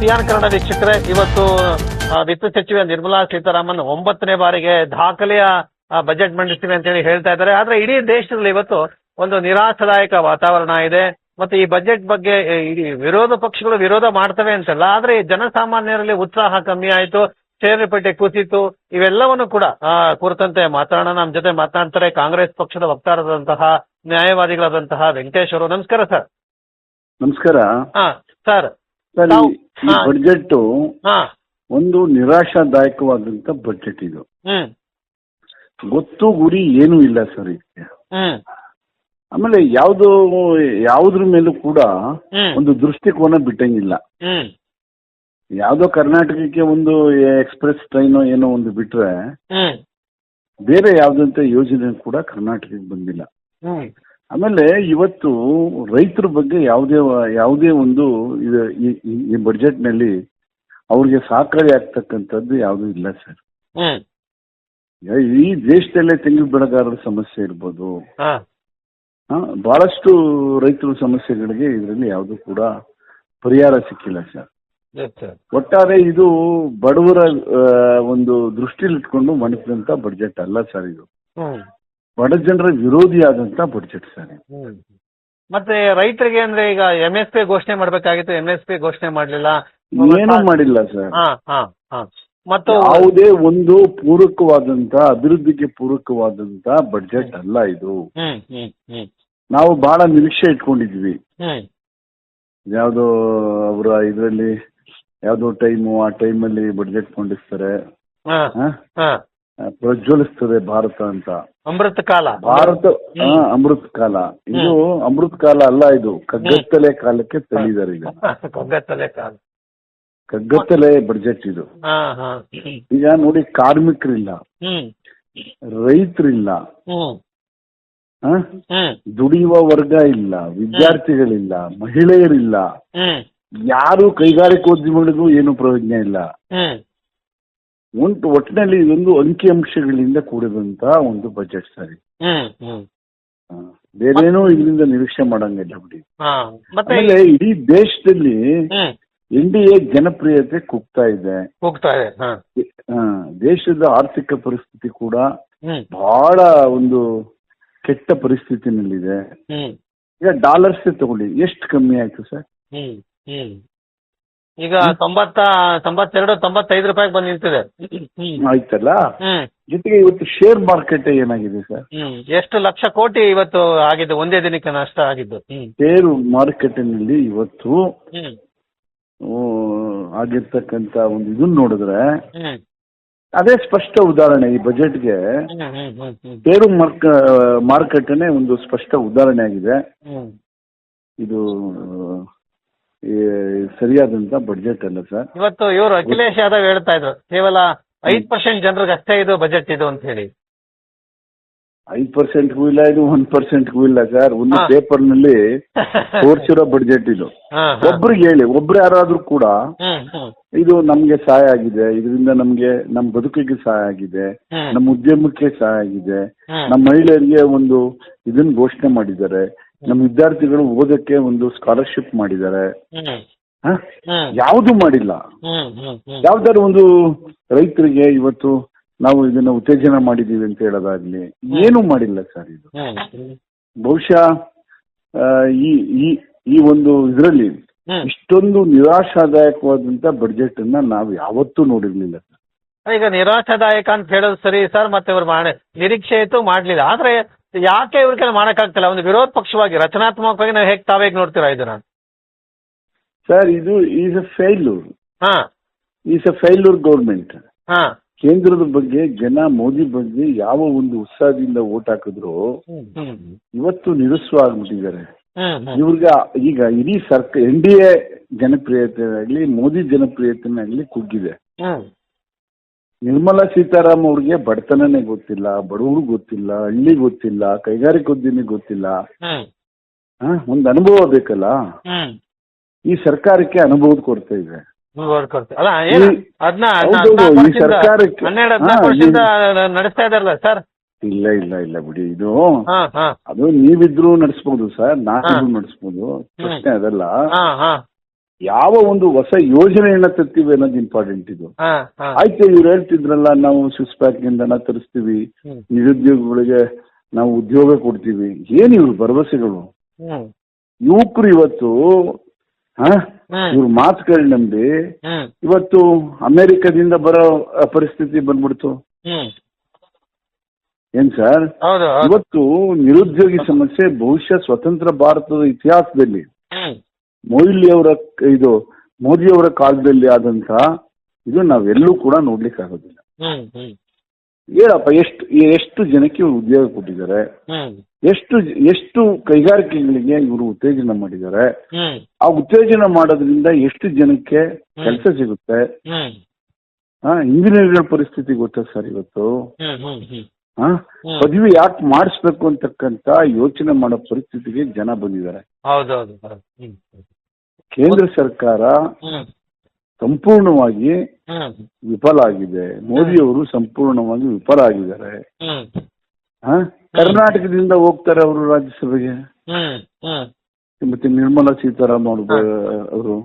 Xi'an Kannada ವೀಕ್ಷಕರೇ, ಇವತ್ತು ವಿತ್ತ ಸಚಿವೆ ನಿರ್ಮಲಾ ಸೀತಾರಾಮನ್ 9ನೇ ಬಾರಿಗೆ ದಾಖಲೆಯ ಬಜೆಟ್ ಮಂಡಿಸ್ತೀವಿ ಅಂತ ಹೇಳಿ ಹೇಳ್ತಾ ಇದ್ದಾರೆ. ಆದ್ರೆ ಇಡೀ ದೇಶದಲ್ಲಿ ಇವತ್ತು ಒಂದು ನಿರಾಶಾದಾಯಕ ವಾತಾವರಣ ಇದೆ. ಮತ್ತೆ ಈ ಬಜೆಟ್ ಬಗ್ಗೆ ಇಡೀ ವಿರೋಧ ಪಕ್ಷಗಳು ವಿರೋಧ ಮಾಡ್ತವೆ ಅಂತಲ್ಲ, ಆದ್ರೆ ಜನಸಾಮಾನ್ಯರಲ್ಲಿ ಉತ್ಸಾಹ ಕಮ್ಮಿ ಆಯ್ತು, ಷೇರುಪೇಟೆ ಕುಸಿತು. ಇವೆಲ್ಲವನ್ನು ಕೂಡ ಕುರಿತಂತೆ ಮಾತಾಡೋಣ. ನಮ್ಮ ಜೊತೆ ಮಾತನಾಡ್ತಾರೆ ಕಾಂಗ್ರೆಸ್ ಪಕ್ಷದ ವಕ್ತಾರರಾದಂತಹ ನ್ಯಾಯವಾದಿಗಳಾದಂತಹ ವೆಂಕಟೇಶ್ ಅವರು. ನಮಸ್ಕಾರ ಸರ್. ನಮಸ್ಕಾರ. ಸರ್, ಈ ಬಜೆಟ್ ಒಂದು ನಿರಾಶಾದಾಯಕವಾದಂತ ಬಜೆಟ್ ಇದು. ಗೊತ್ತು ಗುರಿ ಏನೂ ಇಲ್ಲ ಸರ್ ಇದಕ್ಕೆ. ಆಮೇಲೆ ಯಾವುದ್ರ ಮೇಲೂ ಕೂಡ ಒಂದು ದೃಷ್ಟಿಕೋನ ಬಿಟ್ಟಂಗಿಲ್ಲ. ಯಾವ್ದೋ ಕರ್ನಾಟಕಕ್ಕೆ ಒಂದು ಎಕ್ಸ್ಪ್ರೆಸ್ ಟ್ರೈನ್ ಏನೋ ಒಂದು ಬಿಟ್ರೆ ಬೇರೆ ಯಾವ್ದಂತ ಯೋಜನೆ ಕೂಡ ಕರ್ನಾಟಕಕ್ಕೆ ಬಂದಿಲ್ಲ. ಆಮೇಲೆ ಇವತ್ತು ರೈತರ ಬಗ್ಗೆ ಯಾವುದೇ ಒಂದು ಈ ಬಜೆಟ್ ನಲ್ಲಿ ಅವ್ರಿಗೆ ಸಹಕಾರಿ ಆಗ್ತಕ್ಕಂಥದ್ದು ಯಾವುದೂ ಇಲ್ಲ ಸರ್. ಈ ದೇಶದಲ್ಲೇ ತೆಂಗು ಬೆಳೆಗಾರರ ಸಮಸ್ಯೆ ಇರ್ಬೋದು, ಬಹಳಷ್ಟು ರೈತರ ಸಮಸ್ಯೆಗಳಿಗೆ ಇದರಲ್ಲಿ ಯಾವುದು ಕೂಡ ಪರಿಹಾರ ಸಿಕ್ಕಿಲ್ಲ ಸರ್. ಒಟ್ಟಾರೆ ಇದು ಬಡವರ ಒಂದು ದೃಷ್ಟಿಲಿ ಇಟ್ಕೊಂಡು ಮಾಡಿಸಿದಂತ ಬಜೆಟ್ ಅಲ್ಲ ಸರ್. ಇದು ಬಡ ಜನರ ವಿರೋಧಿಯಾದಂತ ಬಜೆಟ್ ಸರ್. ಮತ್ತೆ ರೈತರಿಗೆ ಅಂದ್ರೆ ಈಗ MSP ಘೋಷಣೆ ಮಾಡ್ಬೇಕಾಗಿತ್ತು, MSP ಘೋಷಣೆ ಮಾಡ್ಲಿಲ್ಲ, ಏನೂ ಮಾಡಿಲ್ಲ ಸರ್. ಮತ್ತು ಯಾವುದೇ ಒಂದು ಪೂರಕವಾದಂತ ಅಭಿವೃದ್ಧಿಗೆ ಪೂರಕವಾದಂತ ಬಜೆಟ್ ಅಲ್ಲ ಇದು. ನಾವು ಬಹಳ ನಿರೀಕ್ಷೆ ಇಟ್ಕೊಂಡಿದ್ವಿ. ಯಾವ್ದೋ ಅವರ ಇದರಲ್ಲಿ ಯಾವ್ದೋ ಆ ಟೈಮಲ್ಲಿ ಬಜೆಟ್ ಮಂಡಿಸ್ತಾರೆ, ಪ್ರಜ್ವಲಿಸ್ತದೆ ಭಾರತ ಅಂತ. ಅಮೃತ ಕಾಲ ಅಮೃತ ಕಾಲ. ಇದು ಅಮೃತ ಕಾಲ ಅಲ್ಲ, ಇದು ಕಗ್ಗತ್ತಲೆ ಕಾಲಕ್ಕೆ ತಳ್ಳಿದ್ದಾರೆ. ಈಗ ಕಗ್ಗತ್ತಲೆ ಬಜೆಟ್ ಇದು. ಈಗ ನೋಡಿ, ಕಾರ್ಮಿಕರಿಲ್ಲ, ರೈತರಿಲ್ಲ, ದುಡಿಯುವ ವರ್ಗ ಇಲ್ಲ, ವಿದ್ಯಾರ್ಥಿಗಳಿಲ್ಲ, ಮಹಿಳೆಯರಿಲ್ಲ, ಯಾರು ಕೈಗಾರಿಕೋದ್ಯಮಿಗಳಿಗೂ ಏನು ಪ್ರಯೋಜನ ಇಲ್ಲ. ಒಟ್ಟಿನಲ್ಲಿ ಇದೊಂದು ಅಂಕಿಅಂಶಗಳಿಂದ ಕೂಡಿದಂತ ಒಂದು ಬಜೆಟ್ ಸರಿ. ಬೇರೇನೂ ಇದರಿಂದ ನಿರೀಕ್ಷೆ ಮಾಡಂಗಿಲ್ಲ ಬಿಡಿ. ಆಮೇಲೆ ಇಡೀ ದೇಶದಲ್ಲಿ NDA ಜನಪ್ರಿಯತೆ ಕುಗ್ತಾ ಇದೆ. ದೇಶದ ಆರ್ಥಿಕ ಪರಿಸ್ಥಿತಿ ಕೂಡ ಬಹಳ ಒಂದು ಕೆಟ್ಟ ಪರಿಸ್ಥಿತಿನಲ್ಲಿದೆ. ಈಗ ಡಾಲರ್ಸ್ ತಗೊಳ್ಳಿ, ಎಷ್ಟು ಕಮ್ಮಿ ಆಯ್ತು ಸರ್? ಈಗ 92-95 ರೂಪಾಯಿಗೆ ಬಂದು ನಿಂತಿದೆ ಆಯ್ತಲ್ಲ. ಜೊತೆಗೆ ಇವತ್ತು ಶೇರ್ ಮಾರ್ಕೆಟ್ ಏನಾಗಿದೆ ಸರ್? ಎಷ್ಟು ಲಕ್ಷ ಕೋಟಿ ಇವತ್ತು ಆಗಿದೆ, ಒಂದೇ ದಿನಕ್ಕೆ ನಷ್ಟ ಆಗಿದ್ದು. ಶೇರ್ ಮಾರ್ಕೆಟ್ನಲ್ಲಿ ಇವತ್ತು ಆಗಿರ್ತಕ್ಕಂತ ಒಂದು ಇದನ್ನ ನೋಡಿದ್ರೆ ಅದೇ ಸ್ಪಷ್ಟ ಉದಾಹರಣೆ. ಈ ಬಜೆಟ್ಗೆ ಶೇರು ಮಾರುಕಟ್ಟೆನೇ ಒಂದು ಸ್ಪಷ್ಟ ಉದಾಹರಣೆ ಆಗಿದೆ. ಇದು ಸರಿಯಾದಂತ ಬಜೆಟ್ ಅಲ್ಲ ಸರ್. ಇವತ್ತು ಇವರು ಅಖಿಲೇಶ್ ಯಾದವ್ ಹೇಳ್ತಾ ಇದ್ರು, ಕೇವಲ 5% ಜನರಿಗೆ ಅಷ್ಟೇ ಇದು ಬಜೆಟ್ ಇದು ಅಂತ ಹೇಳಿ. 5%ಗೂ ಇಲ್ಲ, ಇದು 1%ಗೂ ಇಲ್ಲ ಸರ್. ಒಂದು ಪೇಪರ್ ನಲ್ಲಿ ತೋರಿಸಿರೋ ಬಜೆಟ್ ಇದು. ಒಬ್ರಿಗೆ ಹೇಳಿ, ಒಬ್ರು ಯಾರಾದ್ರೂ ಕೂಡ ಇದು ನಮ್ಗೆ ಸಹಾಯ ಆಗಿದೆ, ಇದರಿಂದ ನಮ್ಮ ಬದುಕಿಗೆ ಸಹಾಯ ಆಗಿದೆ, ನಮ್ಮ ಉದ್ಯಮಕ್ಕೆ ಸಹಾಯ ಆಗಿದೆ, ನಮ್ಮ ಮಹಿಳೆಯರಿಗೆ ಒಂದು ಇದನ್ನ ಘೋಷಣೆ ಮಾಡಿದ್ದಾರೆ, ನಮ್ಮ ವಿದ್ಯಾರ್ಥಿಗಳು ಓದಕ್ಕೆ ಒಂದು ಸ್ಕಾಲರ್ಶಿಪ್ ಮಾಡಿದ್ದಾರೆ. ಯಾವುದು ಮಾಡಿಲ್ಲ. ಯಾವ್ದಾದ್ರು ಒಂದು ರೈತರಿಗೆ ಇವತ್ತು ನಾವು ಇದನ್ನ ಉತ್ತೇಜನ ಮಾಡಿದೀವಿ ಅಂತ ಹೇಳೋದಾಗ್ಲಿ ಏನೂ ಮಾಡಿಲ್ಲ ಸರ್. ಇದು ಬಹುಶಃ ಈ ಒಂದು ಇದರಲ್ಲಿ ಇಷ್ಟೊಂದು ನಿರಾಶಾದಾಯಕವಾದಂತ ಬಜೆಟ್ ಅನ್ನ ನಾವು ಯಾವತ್ತೂ ನೋಡಿರ್ಲಿಲ್ಲ ಸರ್. ಈಗ ನಿರಾಶಾದಾಯಕ ಅಂತ ಹೇಳೋದು ಸರಿ ಸರ್. ಮತ್ತೆ ಇವ್ರು ನಿರೀಕ್ಷೆ ಇತ್ತು, ಮಾಡ್ಲಿಲ್ಲ. ಆದ್ರೆ ಯಾಕೆ ಇವ್ರ ಕೈಲಿ ಮಾಡಕ್ಕಾಗ್ತಿಲ್ಲ? ಒಂದು ವಿರೋಧ ಪಕ್ಷವಾಗಿ ರಚನಾತ್ಮಕವಾಗಿ ನಾವು ಹೇಗೆ ನೋಡ್ತೀರಾ ಇದನ್ನ ಸರ್? ಇದು ಈಸ್ ಎ ಫೇಲ್ಯೂರ್ ಗೌರ್ಮೆಂಟ್. ಕೇಂದ್ರದ ಬಗ್ಗೆ ಜನ ಮೋದಿ ಬಗ್ಗೆ ಯಾವ ಒಂದು ಉತ್ಸಾಹದಿಂದ ಓಟ್ ಹಾಕಿದ್ರು ಇವತ್ತು ನಿರುತ್ಸಾಹವಾಗಿಬಿಟ್ಟಿದ್ದಾರೆ. ಇವ್ರಿಗೆ ಈಗ ಇಡೀ NDA ಜನಪ್ರಿಯತೆ ಆಗ್ಲಿ, ಮೋದಿ ಜನಪ್ರಿಯತೆನಾಗ್ಲಿ ಕುಗ್ಗಿದೆ. ನಿರ್ಮಲಾ ಸೀತಾರಾಮ್ ಅವ್ರಿಗೆ ಬಡತನನೇ ಗೊತ್ತಿಲ್ಲ, ಬಡವರು ಗೊತ್ತಿಲ್ಲ, ಹಳ್ಳಿ ಗೊತ್ತಿಲ್ಲ, ಕೈಗಾರಿಕೋದ್ಯಮಿ ಗೊತ್ತಿಲ್ಲ. ಒಂದು ಅನುಭವ ಬೇಕಲ್ಲ. ಈ ಸರ್ಕಾರಕ್ಕೆ ಅನುಭವದ ಕೊರತೆ ಇದೆ. ನಡೆಸ್ತಾ ಇದಾರಲ್ಲ ಸರ್? ಇಲ್ಲ ಬಿಡಿ. ಇದು ಅದು ನೀವಿದ್ರು ನಡೆಸ್ಬೋದು ಸರ್, ನಾವಿದ್ರು ನಡೆಸ್ಬೋದು, ಪ್ರಶ್ನೆ ಅದಲ್ಲ. ಯಾವ ಒಂದು ಹೊಸ ಯೋಜನೆಯನ್ನ ತರ್ತೀವಿ ಅನ್ನೋದು ಇಂಪಾರ್ಟೆಂಟ್ ಇದು. ಹಾ ಹಾ ಆಯ್ತು, ಇವ್ರು ಹೇಳ್ತಿದ್ರಲ್ಲ ನಾವು ಸ್ವಿಸ್ ಬ್ಯಾಂಕ್ ನಿಂದ ತರಿಸ್ತೀವಿ, ನಿರುದ್ಯೋಗಿಗಳಿಗೆ ನಾವು ಉದ್ಯೋಗ ಕೊಡ್ತೀವಿ. ಏನ್ ಇವ್ರ ಭರವಸೆಗಳು? ಯುವಕರು ಇವತ್ತು ಇವ್ರ ಮಾತುಗಳು ನಂಬಿ ಇವತ್ತು ಅಮೆರಿಕದಿಂದ ಬರೋ ಪರಿಸ್ಥಿತಿ ಬಂದ್ಬಿಡ್ತು. ಏನ್ ಸರ್, ಇವತ್ತು ನಿರುದ್ಯೋಗಿ ಸಮಸ್ಯೆ ಬಹುಶಃ ಸ್ವತಂತ್ರ ಭಾರತದ ಇತಿಹಾಸದಲ್ಲಿ ಮೋದಿಯವರ ಕಾಲದಲ್ಲಿ ಆದಂತ ಇದು ನಾವೆಲ್ಲೂ ಕೂಡ ನೋಡ್ಲಿಕ್ಕೆ ಆಗೋದಿಲ್ಲ. ಹೇಳಪ್ಪ, ಎಷ್ಟು ಜನಕ್ಕೆ ಇವರು ಉದ್ಯೋಗ ಕೊಟ್ಟಿದ್ದಾರೆ, ಎಷ್ಟು ಕೈಗಾರಿಕೆಗಳಿಗೆ ಇವರು ಉತ್ತೇಜನ ಮಾಡಿದ್ದಾರೆ, ಆ ಉತ್ತೇಜನ ಮಾಡೋದ್ರಿಂದ ಎಷ್ಟು ಜನಕ್ಕೆ ಕೆಲಸ ಸಿಗುತ್ತೆ. ಇಂಜಿನಿಯರ್ಗಳ ಪರಿಸ್ಥಿತಿ ಗೊತ್ತಾ ಸರ್ ಇವತ್ತು? ಪದವಿ ಯಾಕೆ ಮಾಡಿಸ್ಬೇಕು ಅಂತಕ್ಕಂತ ಯೋಚನೆ ಮಾಡೋ ಪರಿಸ್ಥಿತಿಗೆ ಜನ ಬಂದಿದ್ದಾರೆ. ಕೇಂದ್ರ ಸರ್ಕಾರ ಸಂಪೂರ್ಣವಾಗಿ ವಿಫಲ ಆಗಿದೆ. ಮೋದಿಯವರು ಸಂಪೂರ್ಣವಾಗಿ ವಿಫಲ ಆಗಿದ್ದಾರೆ. ಕರ್ನಾಟಕದಿಂದ ಹೋಗ್ತಾರೆ ಅವರು ರಾಜ್ಯಸಭೆಗೆ, ಮತ್ತೆ ನಿರ್ಮಲಾ ಸೀತಾರಾಮನ್ ಅವರು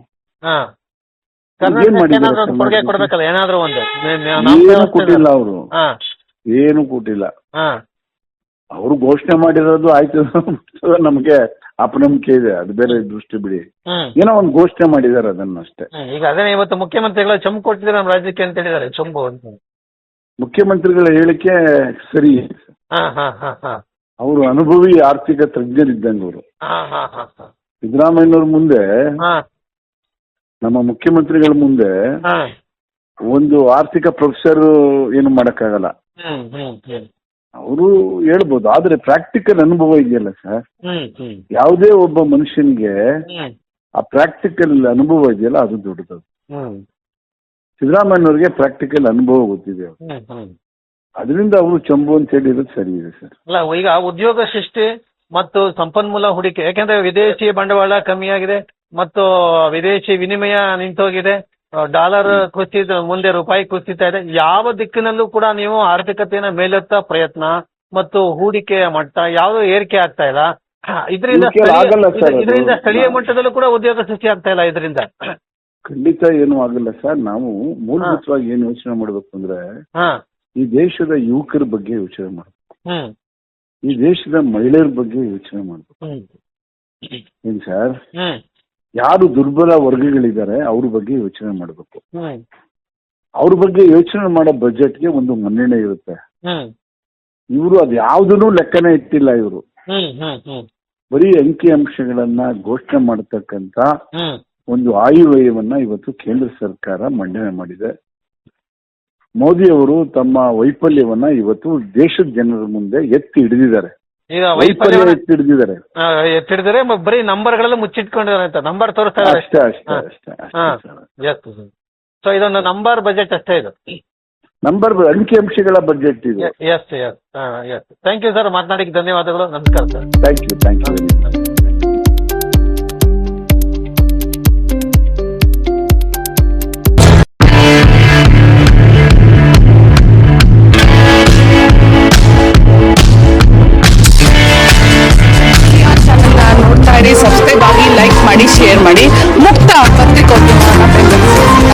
ಏನ್ ಮಾಡಿದ್ದಾರೆ? ಏನು ಕೊಟ್ಟಿಲ್ಲ, ಅವರು ಏನು ಕೊಟ್ಟಿಲ್ಲ. ಅವರು ಘೋಷಣೆ ಮಾಡಿರೋದು ಆಯ್ತು, ನಮ್ಗೆ ಅಪನಂಬಿಕೆ ಇದೆ, ಅದು ಬೇರೆ ದೃಷ್ಟಿ ಬಿಡಿ. ಏನೋ ಒಂದು ಘೋಷಣೆ ಮಾಡಿದ್ದಾರೆ, ಅದನ್ನ ಅಷ್ಟೇ. ಈಗ ಅದೇ ಇವತ್ತು ಮುಖ್ಯಮಂತ್ರಿಗಳ ಚೊಂಬು ಕೊಟ್ಟಿದ್ದಾರೆ ನಮ್ಮ ರಾಜ್ಯಕ್ಕೆ ಅಂತ ಹೇಳಿದ್ದಾರೆ. ಚೊಂಬು ಅಂತ ಮುಖ್ಯಮಂತ್ರಿಗಳ ಹೇಳಿಕೆ ಸರಿ. ಅವರು ಅನುಭವಿ ಆರ್ಥಿಕ ತಜ್ಞರಿದ್ದಂಗೆ ಅವರು. ಸಿದ್ದರಾಮಯ್ಯನವ್ರ ಮುಂದೆ, ನಮ್ಮ ಮುಖ್ಯಮಂತ್ರಿಗಳ ಮುಂದೆ ಒಂದು ಆರ್ಥಿಕ ಪ್ರೊಫೆಸರ್ ಏನು ಮಾಡಕ್ಕಾಗಲ್ಲ. ಅವರು ಹೇಳ್ಬೋದು, ಆದ್ರೆ ಪ್ರಾಕ್ಟಿಕಲ್ ಅನುಭವ ಇದೆಯಲ್ಲ ಸರ್, ಯಾವುದೇ ಒಬ್ಬ ಮನುಷ್ಯನಿಗೆ ಆ ಪ್ರಾಕ್ಟಿಕಲ್ ಅನುಭವ ಇದೆಯಲ್ಲ ಅದು ದೊಡ್ಡದು. ಸಿದ್ದರಾಮಯ್ಯನವ್ರಿಗೆ ಪ್ರಾಕ್ಟಿಕಲ್ ಅನುಭವ ಗೊತ್ತಿದೆ, ಅದರಿಂದ ಅವರು ಚಂಬು ಅಂತ ಹೇಳಿರೋದು ಸರಿ ಇದೆ ಸರ್. ಅಲ್ಲ, ಈಗ ಉದ್ಯೋಗ ಸೃಷ್ಟಿ ಮತ್ತು ಸಂಪನ್ಮೂಲ ಹೂಡಿಕೆ, ಯಾಕೆಂದ್ರೆ ವಿದೇಶಿ ಬಂಡವಾಳ ಕಮ್ಮಿಯಾಗಿದೆ ಮತ್ತು ವಿದೇಶಿ ವಿನಿಮಯ ನಿಂತೋಗಿದೆ, ಡಾಲರ್ ಕುಸಿತ, ಮುಂದೆ ರೂಪಾಯಿ ಕುಸಿತಾ ಇದೆ. ಯಾವ ದಿಕ್ಕಿನಲ್ಲೂ ಕೂಡ ನೀವು ಆರ್ಥಿಕತೆಯನ್ನು ಮೇಲೆತ್ತ ಪ್ರಯತ್ನ ಮತ್ತು ಹೂಡಿಕೆಯ ಮಟ್ಟ ಯಾವುದು ಏರಿಕೆ ಆಗ್ತಾ ಇಲ್ಲ. ಇದರಿಂದ ಸ್ಥಳೀಯ ಮಟ್ಟದಲ್ಲೂ ಕೂಡ ಉದ್ಯೋಗ ಸೃಷ್ಟಿ ಆಗ್ತಾ ಇಲ್ಲ. ಇದರಿಂದ ಖಂಡಿತ ಏನು ಆಗಲ್ಲ ಸರ್. ನಾವು ಮೂಲಭೂತವಾಗಿ ಏನು ಯೋಚನೆ ಮಾಡ್ಬೇಕು ಅಂದ್ರೆ, ಈ ದೇಶದ ಯುವಕರ ಬಗ್ಗೆ ಯೋಚನೆ ಮಾಡ್ಬೇಕು, ಈ ದೇಶದ ಮಹಿಳೆಯರ ಬಗ್ಗೆ ಯೋಚನೆ ಮಾಡ್ಬೇಕು. ಏನ್ ಸರ್, ಯಾರು ದುರ್ಬಲ ವರ್ಗಗಳಿದ್ದಾರೆ ಅವ್ರ ಬಗ್ಗೆ ಯೋಚನೆ ಮಾಡಬೇಕು. ಅವ್ರ ಬಗ್ಗೆ ಯೋಚನೆ ಮಾಡೋ ಬಜೆಟ್ಗೆ ಒಂದು ಮನ್ನಣೆ ಇರುತ್ತೆ. ಇವರು ಅದು ಯಾವುದನ್ನು ಲೆಕ್ಕನೇ ಇಟ್ಟಿಲ್ಲ. ಇವರು ಬರೀ ಅಂಕಿ ಅಂಶಗಳನ್ನ ಘೋಷಣೆ ಮಾಡತಕ್ಕಂತ ಒಂದು ಆಯವ್ಯಯವನ್ನ ಇವತ್ತು ಕೇಂದ್ರ ಸರ್ಕಾರ ಮಂಡನೆ ಮಾಡಿದೆ. ಮೋದಿ ಅವರು ತಮ್ಮ ವೈಫಲ್ಯವನ್ನ ಇವತ್ತು ದೇಶದ ಜನರ ಮುಂದೆ ಎತ್ತಿ ಹಿಡಿದಿದ್ದಾರೆ. ಎತ್ತಿಡಿದರೆ ಬರೀ ನಂಬರ್ಗಳೆಲ್ಲ ಮುಚ್ಚಿಟ್ಕೊಂಡಿದ್ದಾರೆ ಅಂತ ನಂಬರ್ ತೋರಿಸ್ತಾ ಇದ್ದಾರೆ ಅಷ್ಟೇ. ಸೊ ಇದೊಂದು ನಂಬರ್ ಬಜೆಟ್ ಅಷ್ಟೇ, ಇದು ನಂಬರ್ ಅಂಕಿ ಅಂಶಗಳ ಬಜೆಟ್ ಇದು. Yes yes yes. Thank you sir, ಮಾತನಾಡಿಕ್ಕೆ ಧನ್ಯವಾದಗಳು. ನಮಸ್ಕಾರ sir. Thank you, thank you very much. Subscribe ಆಗಿ, ಲೈಕ್ ಮಾಡಿ, ಶೇರ್ ಮಾಡಿ. ಮುಕ್ತ ಪತ್ರಿಕೋದ್ಯಮ